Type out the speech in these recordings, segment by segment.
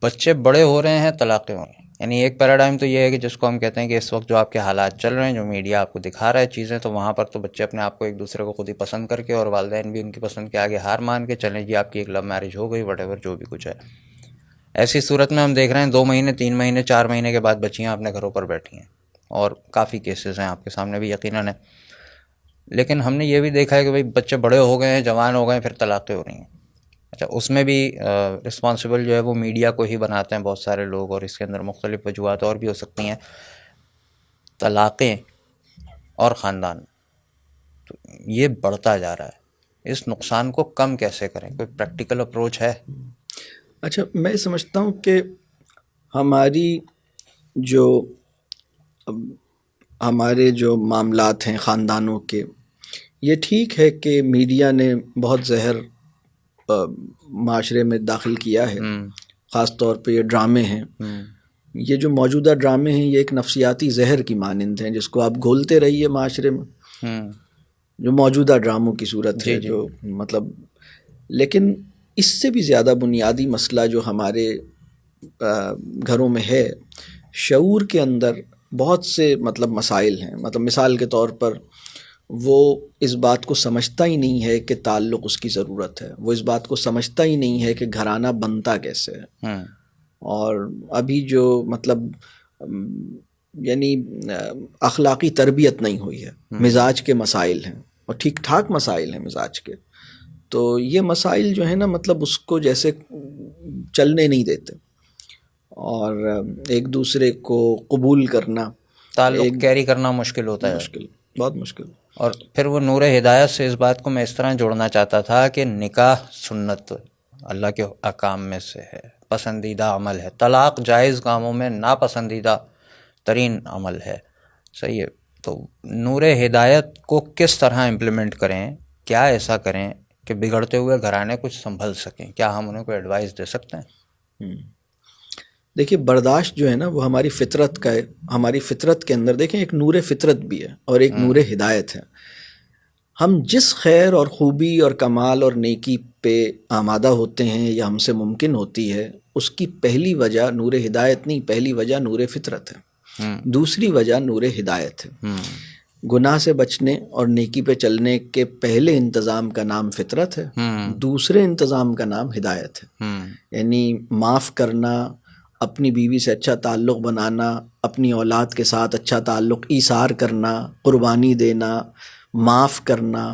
بچے بڑے ہو رہے ہیں، طلاقیں ہو رہی ہیں. یعنی ایک پیراڈائم تو یہ ہے کہ جس کو ہم کہتے ہیں کہ اس وقت جو آپ کے حالات چل رہے ہیں، جو میڈیا آپ کو دکھا رہا ہے چیزیں، تو وہاں پر تو بچے اپنے آپ کو ایک دوسرے کو خود ہی پسند کر کے، اور والدین بھی ان کی پسند کے آگے ہار مان کے چلیں جی آپ کی ایک لو میرج ہو گئی، وٹ ایور جو بھی کچھ ہے. ایسی صورت میں ہم دیکھ رہے ہیں 2 مہینے 3 مہینے 4 مہینے کے بعد بچیاں اپنے گھروں پر بیٹھی ہیں، اور کافی کیسز ہیں آپ کے سامنے بھی یقیناً ہے. لیکن ہم نے یہ بھی دیکھا ہے کہ بھائی بچے بڑے ہو گئے ہیں، جوان ہو گئے ہیں، پھر طلاقیں ہو رہی ہیں. اچھا، اس میں بھی رسپانسبل جو ہے وہ میڈیا کو ہی بناتے ہیں بہت سارے لوگ، اور اس کے اندر مختلف وجوہات اور بھی ہو سکتی ہیں. طلاقیں اور خاندان، تو یہ بڑھتا جا رہا ہے. اس نقصان کو کم کیسے کریں؟ کوئی پریکٹیکل اپروچ ہے؟ اچھا، میں سمجھتا ہوں کہ ہمارے جو معاملات ہیں خاندانوں کے، یہ ٹھیک ہے کہ میڈیا نے بہت زہر معاشرے میں داخل کیا ہے. خاص طور پہ یہ ڈرامے ہیں، یہ جو موجودہ ڈرامے ہیں یہ ایک نفسیاتی زہر کی مانند ہیں جس کو آپ گھولتے رہیے معاشرے میں، جو موجودہ ڈراموں کی صورت ہے. جو مطلب، لیکن اس سے بھی زیادہ بنیادی مسئلہ جو ہمارے گھروں میں ہے، شعور کے اندر بہت سے مطلب مسائل ہیں. مطلب مثال کے طور پر وہ اس بات کو سمجھتا ہی نہیں ہے کہ تعلق اس کی ضرورت ہے، وہ اس بات کو سمجھتا ہی نہیں ہے کہ گھرانہ بنتا کیسے ہے. اور ابھی جو مطلب یعنی اخلاقی تربیت نہیں ہوئی ہے، مزاج کے مسائل ہیں، اور ٹھیک ٹھاک مسائل ہیں مزاج کے. تو یہ مسائل جو ہیں نا، مطلب اس کو جیسے چلنے نہیں دیتے، اور ایک دوسرے کو قبول کرنا، تعلق کیری کرنا مشکل ہوتا ہے، مشکل، بہت مشکل. اور پھر وہ نور ہدایت سے اس بات کو میں اس طرح جوڑنا چاہتا تھا کہ نکاح سنت اللہ کے احکام میں سے ہے، پسندیدہ عمل ہے. طلاق جائز کاموں میں ناپسندیدہ ترین عمل ہے. صحیح ہے. تو نور ہدایت کو کس طرح امپلیمنٹ کریں؟ کیا ایسا کریں کہ بگڑتے ہوئے گھرانے کچھ سنبھل سکیں؟ کیا ہم انہیں کوئی ایڈوائس دے سکتے ہیں؟ دیکھیے، برداشت جو ہے نا وہ ہماری فطرت کا ہے. ہماری فطرت کے اندر دیکھیں ایک نور فطرت بھی ہے اور ایک نور ہدایت ہے. ہم جس خیر اور خوبی اور کمال اور نیکی پہ آمادہ ہوتے ہیں یا ہم سے ممکن ہوتی ہے، اس کی پہلی وجہ نور ہدایت نہیں، پہلی وجہ نور فطرت ہے. دوسری وجہ نور ہدایت ہے. گناہ سے بچنے اور نیکی پہ چلنے کے پہلے انتظام کا نام فطرت ہے، دوسرے انتظام کا نام ہدایت ہے. یعنی معاف کرنا، اپنی بیوی سے اچھا تعلق بنانا، اپنی اولاد کے ساتھ اچھا تعلق ایثار کرنا، قربانی دینا، معاف کرنا،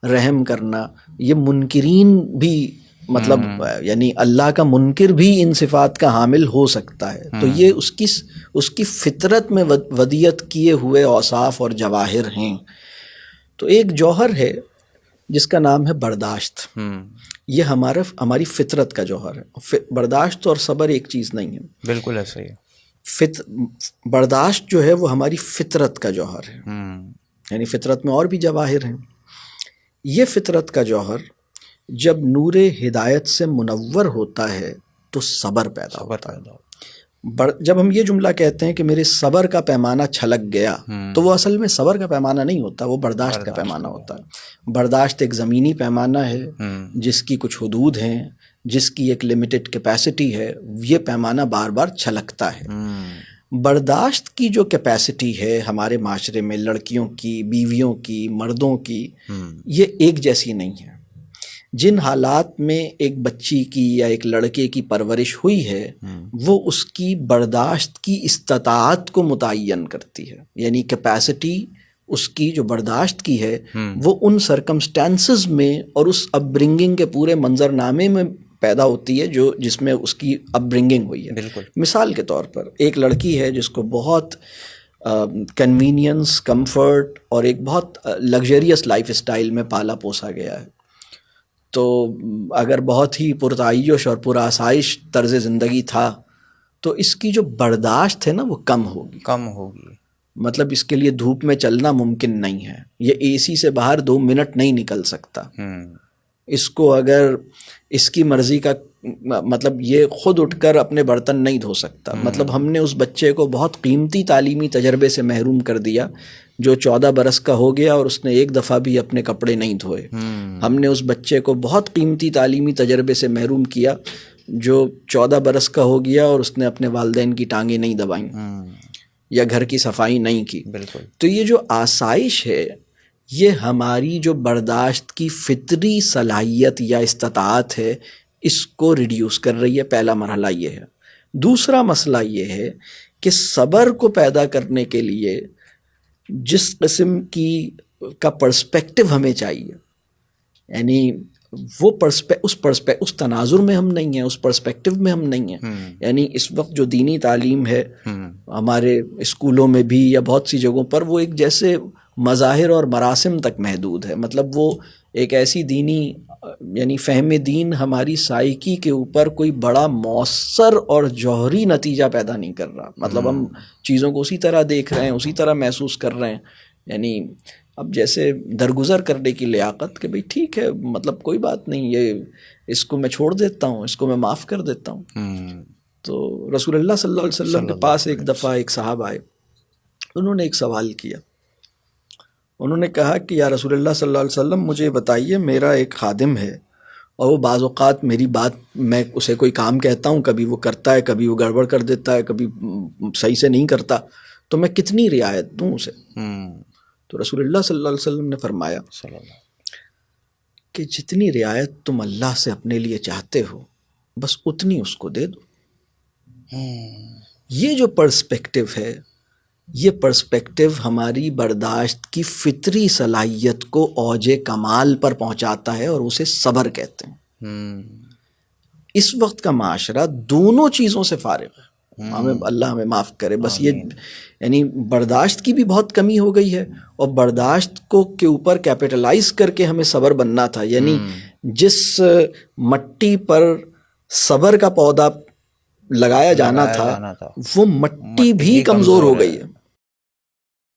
رحم کرنا. یہ منکرین بھی مطلب یعنی اللہ کا منکر بھی ان صفات کا حامل ہو سکتا ہے. تو یہ اس کی فطرت میں ودیت کیے ہوئے اوصاف اور جواہر ہیں. تو ایک جوہر ہے جس کا نام ہے برداشت. یہ ہماری فطرت کا جوہر ہے. برداشت اور صبر ایک چیز نہیں ہے. بالکل ایسا ہی ہے. برداشت جو ہے وہ ہماری فطرت کا جوہر ہے. یعنی فطرت میں اور بھی جواہر ہیں. یہ فطرت کا جوہر جب نور ہدایت سے منور ہوتا ہے تو صبر پیدا ہوتا ہے. جب ہم یہ جملہ کہتے ہیں کہ میرے صبر کا پیمانہ چھلک گیا، تو وہ اصل میں صبر کا پیمانہ نہیں ہوتا، وہ برداشت کا پیمانہ ہوتا ہے. برداشت ایک زمینی پیمانہ ہے جس کی کچھ حدود ہیں، جس کی ایک لمیٹڈ کیپیسٹی ہے. یہ پیمانہ بار بار چھلکتا ہے. برداشت کی جو کیپیسٹی ہے ہمارے معاشرے میں، لڑکیوں کی، بیویوں کی، مردوں کی، یہ ایک جیسی نہیں ہے. جن حالات میں ایک بچی کی یا ایک لڑکے کی پرورش ہوئی ہے، وہ اس کی برداشت کی استطاعت کو متعین کرتی ہے. یعنی کیپیسٹی اس کی جو برداشت کی ہے وہ ان سرکمسٹانسز میں اور اس اپ برنگنگ کے پورے منظرنامے میں پیدا ہوتی ہے جس میں اس کی اپ برنگنگ ہوئی ہے. مثال کے طور پر ایک لڑکی ہے جس کو بہت کنوینئنس، کمفرٹ اور ایک بہت لگژریس لائف اسٹائل میں پالا پوسا گیا ہے. تو اگر بہت ہی پرتعیش اور پرآسائش طرز زندگی تھا تو اس کی جو برداشت ہے نا وہ کم ہوگی. مطلب اس کے لیے دھوپ میں چلنا ممکن نہیں ہے. یہ اے سی سے باہر 2 منٹ نہیں نکل سکتا. اس کو اگر اس کی مرضی کا مطلب یہ خود اٹھ کر اپنے برتن نہیں دھو سکتا. مطلب ہم نے اس بچے کو بہت قیمتی تعلیمی تجربے سے محروم کر دیا جو 14 برس کا ہو گیا اور اس نے ایک دفعہ بھی اپنے کپڑے نہیں دھوئے. ہم نے اس بچے کو بہت قیمتی تعلیمی تجربے سے محروم کیا جو 14 برس کا ہو گیا اور اس نے اپنے والدین کی ٹانگیں نہیں دبائیں یا گھر کی صفائی نہیں کی. بالکل. تو یہ جو آسائش ہے یہ ہماری جو برداشت کی فطری صلاحیت یا استطاعت ہے اس کو ریڈیوس کر رہی ہے. پہلا مرحلہ یہ ہے. دوسرا مسئلہ یہ ہے کہ صبر کو پیدا کرنے کے لیے جس قسم کا پرسپیکٹو ہمیں چاہیے، یعنی وہ اس تناظر میں ہم نہیں ہیں، اس پرسپیکٹو میں ہم نہیں ہیں. یعنی اس وقت جو دینی تعلیم ہے ہمارے اسکولوں میں بھی یا بہت سی جگہوں پر، وہ ایک جیسے مظاہر اور مراسم تک محدود ہے. مطلب وہ ایک ایسی دینی یعنی فہم دین ہماری سائیکی کے اوپر کوئی بڑا مؤثر اور جوہری نتیجہ پیدا نہیں کر رہا. مطلب ہم چیزوں کو اسی طرح دیکھ رہے ہیں، اسی طرح محسوس کر رہے ہیں. یعنی اب جیسے درگزر کرنے کی لیاقت کہ بھئی ٹھیک ہے، مطلب کوئی بات نہیں، یہ اس کو میں چھوڑ دیتا ہوں، اس کو میں معاف کر دیتا ہوں. تو رسول اللہ صلی اللہ علیہ وسلم کے پاس ایک دفعہ ایک صاحب آئے. انہوں نے ایک سوال کیا. انہوں نے کہا کہ یا رسول اللہ صلی اللہ علیہ وسلم مجھے بتائیے، میرا ایک خادم ہے اور وہ بعض اوقات میری بات، میں اسے کوئی کام کہتا ہوں، کبھی وہ کرتا ہے، کبھی وہ گڑبڑ کر دیتا ہے، کبھی صحیح سے نہیں کرتا، تو میں کتنی رعایت دوں اسے؟ تو رسول اللہ صلی اللہ علیہ وسلم نے فرمایا کہ جتنی رعایت تم اللہ سے اپنے لیے چاہتے ہو بس اتنی اس کو دے دو. یہ جو پرسپیکٹو ہے، یہ پرسپیکٹو ہماری برداشت کی فطری صلاحیت کو اوج کمال پر پہنچاتا ہے اور اسے صبر کہتے ہیں. اس وقت کا معاشرہ دونوں چیزوں سے فارغ ہے. اللہ ہمیں معاف کرے. بس یہ یعنی برداشت کی بھی بہت کمی ہو گئی ہے، اور برداشت کو کے اوپر کیپٹلائز کر کے ہمیں صبر بننا تھا. یعنی جس مٹی پر صبر کا پودا لگایا جانا تھا وہ مٹی بھی کمزور ہو گئی ہے.